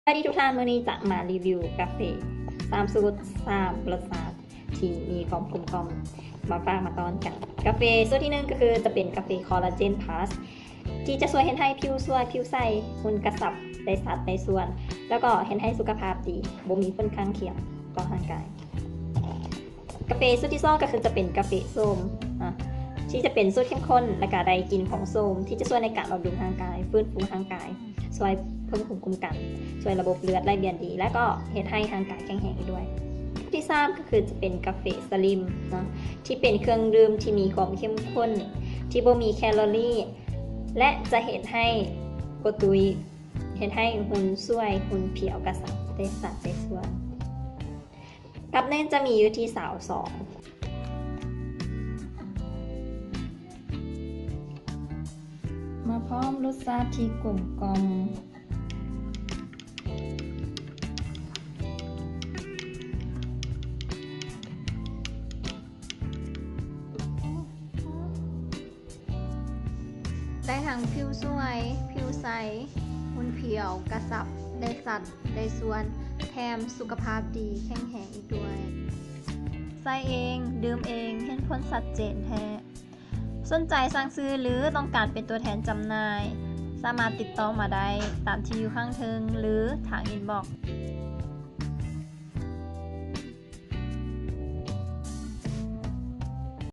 สวัสดีทุกท่านวันนี้จะมารีวิวกาแฟ3 สูตร3 รสชาติที่มีความกลมกล่อมมาฝากมาตอนกันกาแฟสูตรที่1ก็คือจะเป็นกาแฟคอลลาเจนพลัสที่จะช่วยเห็นให้ผิวสวยผิวใสหุ่นกระสับได้สัดได้ส่วน แล้วก็เห็นให้สุขภาพดีบ่มีผลข้างเคียงต่อร่างกายกาแฟสูตรที่2ก็คือจะเป็นกาแฟส้มที่จะเป็นสูตรเข้มข้นและก็ได้กลิ่นของส้มที่จะช่วยในการบำรุงร่างกายฟื้นฟูร่างกายช่วยเพิ่มภูมิคุ้มกันช่วยระบบเลือดไหลเวียนดีและก็เห็นให้ร่างกายแข็งแรงด้วยที่3ก็คือจะเป็นกาแฟสลิมที่เป็นเครื่องดื่มที่มีความเข้มข้นที่บ่มีแคลอรี่และจะเห็นให้กระตุยเห็นให้หุ่นสวยหุ่นเพียวกระสับได้สัดได้ส่วนกับเน่นจะมีอยู่ที่สาว2มาพร้อมรสชาติที่กลมกล่อมได้ทั้งผิวสวยผิวใสหุ่นเพียวกระสับได้สัดได้ส่วนแถมสุขภาพดีแข็งแรงอีกด้วยใส่เองดื่มเองเห็นผลชัดเจนแท้สนใจสั่งซื้อหรือต้องการเป็นตัวแทนจำหน่ายสามารถติดต่อมาได้ตามที่อยู่ข้างเทิงหรือทางอินบ็อกซ์